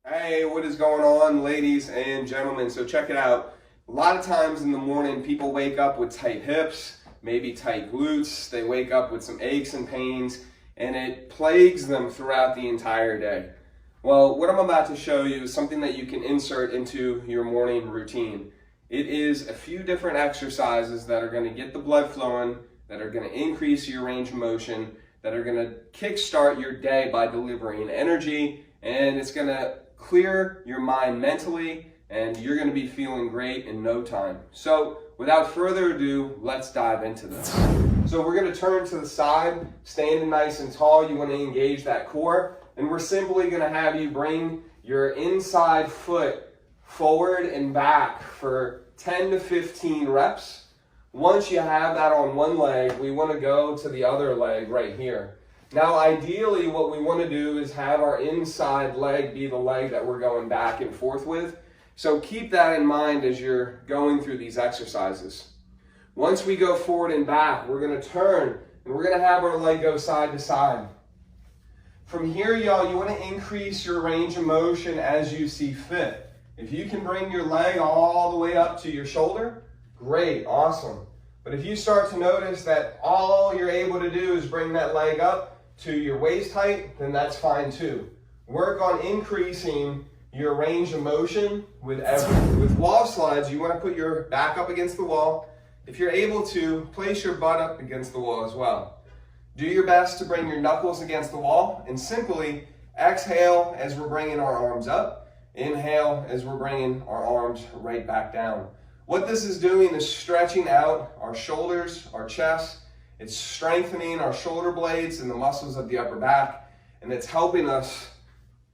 Hey, what is going on, ladies and gentlemen? So check it out. A lot of times in the morning, people wake up with tight hips, maybe tight glutes. They wake up with some aches and pains, and it plagues them throughout the entire day. Well, what I'm about to show you is something that you can insert into your morning routine. It is a few different exercises that are going to get the blood flowing, that are going to increase your range of motion, that are going to kickstart your day by delivering energy, and it's going to clear your mind mentally, and you're going to be feeling great in no time. So without further ado, let's dive into this. So we're going to turn to the side, standing nice and tall. You want to engage that core, and we're simply going to have you bring your inside foot forward and back for 10 to 15 reps. Once you have that on one leg, we want to go to the other leg right here. Now, ideally, what we want to do is have our inside leg be the leg that we're going back and forth with. So keep that in mind as you're going through these exercises. Once we go forward and back, we're going to turn and we're going to have our leg go side to side. From here, y'all, you want to increase your range of motion as you see fit. If you can bring your leg all the way up to your shoulder, great, awesome. But if you start to notice that all you're able to do is bring that leg up to your waist height, then that's fine too. Work on increasing your range of motion with everything. With wall slides, you want to put your back up against the wall. If you're able to, place your butt up against the wall as well. Do your best to bring your knuckles against the wall and simply exhale as we're bringing our arms up. Inhale as we're bringing our arms right back down. What this is doing is stretching out our shoulders, our chest. It's strengthening our shoulder blades and the muscles of the upper back, and it's helping us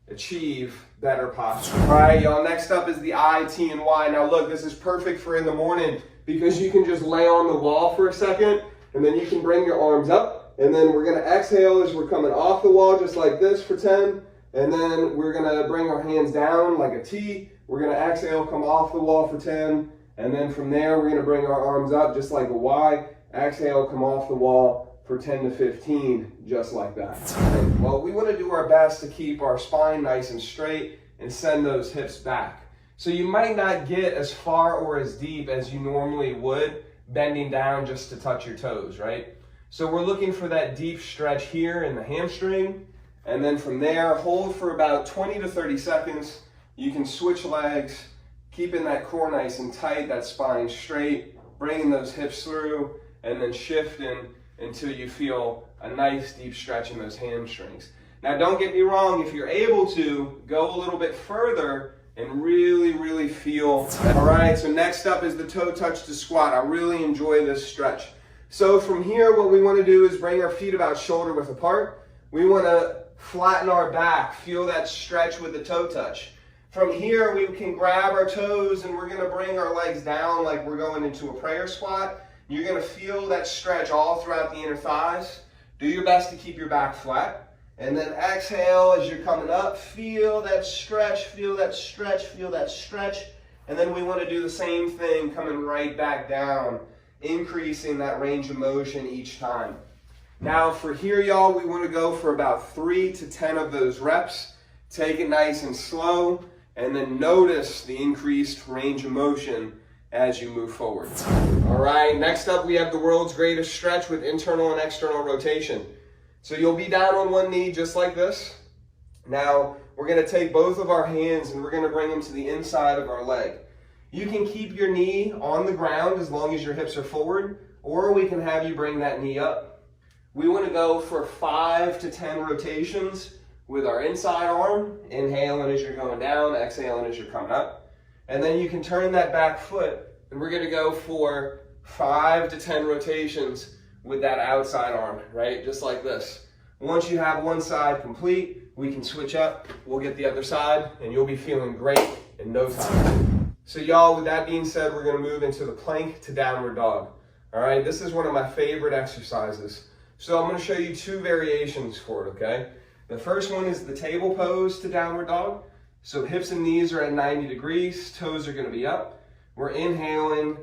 achieve better posture. All right, y'all, next up is the I, T, and Y. Now look, this is perfect for in the morning because you can just lay on the wall for a second, and then you can bring your arms up, and then we're gonna exhale as we're coming off the wall just like this for 10, and then we're gonna bring our hands down like a T. We're gonna exhale, come off the wall for 10, and then from there, we're gonna bring our arms up just like a Y. Exhale, come off the wall for 10 to 15, just like that. Well, we want to do our best to keep our spine nice and straight and send those hips back. So you might not get as far or as deep as you normally would, bending down just to touch your toes, right? So we're looking for that deep stretch here in the hamstring, and then from there, hold for about 20 to 30 seconds. You can switch legs, keeping that core nice and tight, that spine straight, bringing those hips through, and then shifting until you feel a nice deep stretch in those hamstrings. Now don't get me wrong, if you're able to, go a little bit further and really feel. All right, so next up is the toe touch to squat. I really enjoy this stretch. So from here, what we want to do is bring our feet about shoulder width apart. We want to flatten our back, feel that stretch with the toe touch. From here, we can grab our toes and we're going to bring our legs down like we're going into a prayer squat. You're going to feel that stretch all throughout the inner thighs. Do your best to keep your back flat. And then exhale as you're coming up. Feel that stretch, feel that stretch, feel that stretch. And then we want to do the same thing coming right back down, increasing that range of motion each time. Now for here, y'all, we want to go for about 3 to 10 of those reps. Take it nice and slow, and then notice the increased range of motion as you move forward. All right, next up we have the world's greatest stretch with internal and external rotation. So you'll be down on one knee just like this. Now we're gonna take both of our hands and we're gonna bring them to the inside of our leg. You can keep your knee on the ground as long as your hips are forward, or we can have you bring that knee up. We wanna go for 5 to 10 rotations with our inside arm, inhaling as you're going down, exhaling as you're coming up. And then you can turn that back foot, and we're gonna go for 5 to 10 rotations with that outside arm, right? Just like this. Once you have one side complete, we can switch up, we'll get the other side, and you'll be feeling great in no time. So y'all, with that being said, we're gonna move into the plank to downward dog. All right, this is one of my favorite exercises. So I'm gonna show you 2 variations for it, okay? The first one is the table pose to downward dog. So hips and knees are at 90 degrees, toes are gonna be up. We're inhaling,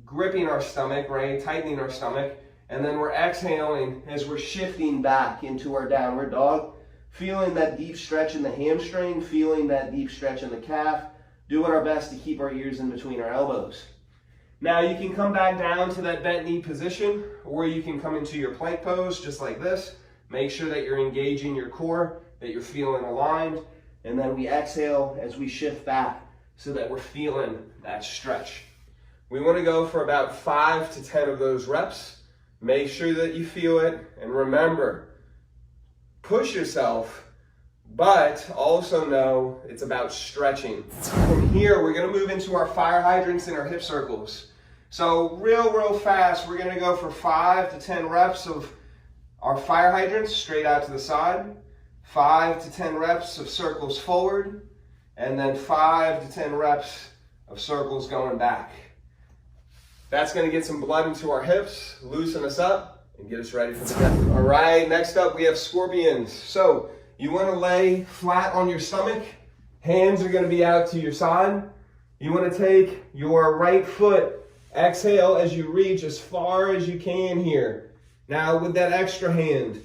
gripping our stomach, right? Tightening our stomach. And then we're exhaling as we're shifting back into our downward dog. feeling that deep stretch in the hamstring, feeling that deep stretch in the calf, doing our best to keep our ears in between our elbows. Now you can come back down to that bent knee position, or you can come into your plank pose just like this. Make sure that you're engaging your core, that you're feeling aligned, and then we exhale as we shift back so that we're feeling that stretch. We want to go for about 5 to 10 of those reps. Make sure that you feel it, and remember, push yourself, but also know it's about stretching. From here, we're going to move into our fire hydrants and our hip circles. So real fast, we're going to go for 5 to 10 reps of our fire hydrants straight out to the side, 5 to 10 reps of circles forward, and then 5 to 10 reps of circles going back. That's going to get some blood into our hips, loosen us up, and get us ready for the day. All right, next up we have scorpions. So you want to lay flat on your stomach. Hands are going to be out to your side. You want to take your right foot, exhale as you reach as far as you can here. Now with that extra hand,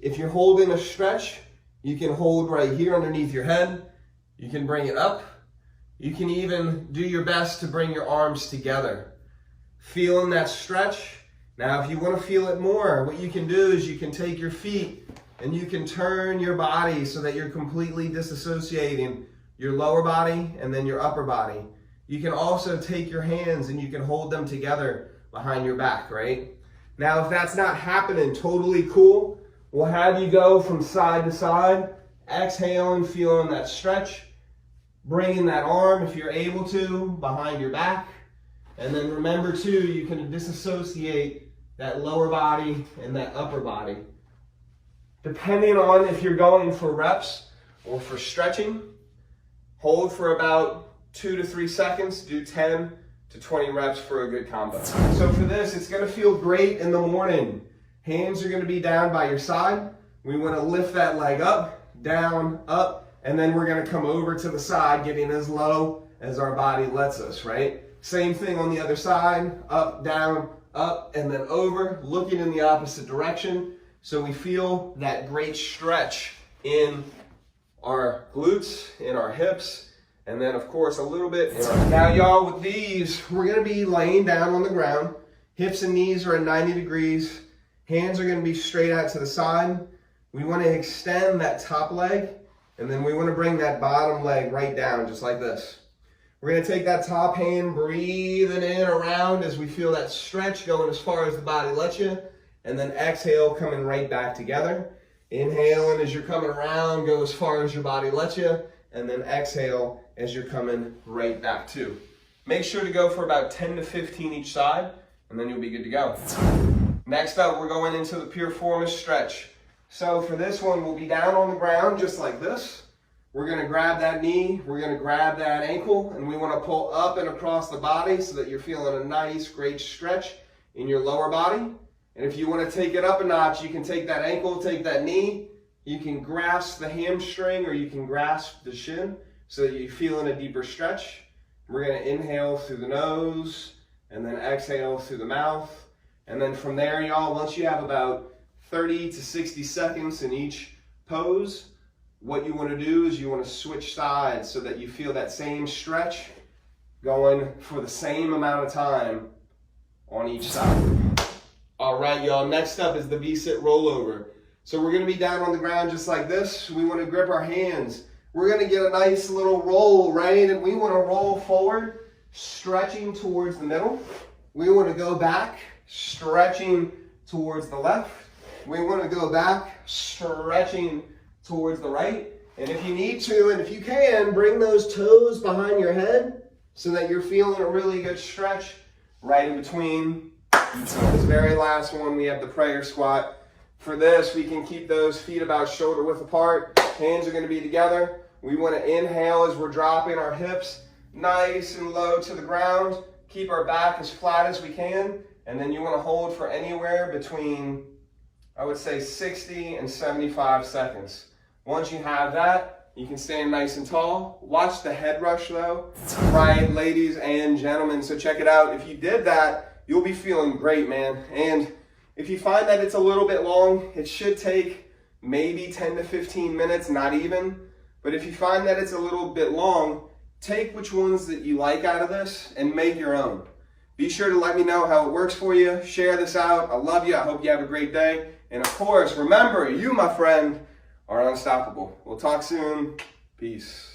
if you're holding a stretch, you can hold right here underneath your head. You can bring it up. You can even do your best to bring your arms together. Feeling that stretch. Now if you want to feel it more, what you can do is you can take your feet and you can turn your body so that you're completely disassociating your lower body and then your upper body. You can also take your hands and you can hold them together behind your back, right? Now if that's not happening, totally cool. We'll have you go from side to side, exhaling, feeling that stretch, bringing that arm, if you're able to, behind your back. And then remember too, you can disassociate that lower body and that upper body. Depending on if you're going for reps or for stretching, hold for about 2 to 3 seconds, do 10 to 20 reps for a good combo. So for this, it's gonna feel great in the morning. Hands are gonna be down by your side. We wanna lift that leg up, down, up, and then we're gonna come over to the side, getting as low as our body lets us, right? Same thing on the other side, up, down, up, and then over, looking in the opposite direction. So we feel that great stretch in our glutes, in our hips, and then of course a little bit in our... Now y'all, with these, we're gonna be laying down on the ground. Hips and knees are at 90 degrees. Hands are gonna be straight out to the side. We wanna extend that top leg, and then we wanna bring that bottom leg right down, just like this. We're gonna take that top hand, breathing in around as we feel that stretch going as far as the body lets you, and then exhale, coming right back together. Inhaling as you're coming around, go as far as your body lets you, and then exhale as you're coming right back too. Make sure to go for about 10 to 15 each side, and then you'll be good to go. Next up, we're going into the Piriformis stretch. So for this one, we'll be down on the ground just like this. We're gonna grab that knee, we're gonna grab that ankle, and we wanna pull up and across the body so that you're feeling a nice, great stretch in your lower body. And if you wanna take it up a notch, you can take that ankle, take that knee, you can grasp the hamstring or you can grasp the shin so that you're feeling a deeper stretch. We're gonna inhale through the nose and then exhale through the mouth. And then from there, y'all, once you have about 30 to 60 seconds in each pose, what you want to do is you want to switch sides so that you feel that same stretch going for the same amount of time on each side. All right, y'all, next up is the Sit Rollover. So we're going to be down on the ground just like this. We want to grip our hands. We're going to get a nice little roll, right? And we want to roll forward, stretching towards the middle. We want to go back, stretching towards the left. We want to go back, stretching towards the right. And if you need to, and if you can, bring those toes behind your head so that you're feeling a really good stretch right in between. This very last one, we have the prayer squat. For this, we can keep those feet about shoulder width apart. Hands are going to be together. We want to inhale as we're dropping our hips nice and low to the ground. Keep our back as flat as we can. And then you want to hold for anywhere between, I would say, 60 and 75 seconds. Once you have that, you can stand nice and tall. Watch the head rush though. Right, ladies and gentlemen, so check it out. If you did that, you'll be feeling great, man. And if you find that it's a little bit long, it should take maybe 10 to 15 minutes, not even. But if you find that it's a little bit long, take which ones that you like out of this and make your own. Be sure to let me know how it works for you. Share this out. I love you. I hope you have a great day. And of course, remember, you, my friend, are unstoppable. We'll talk soon. Peace.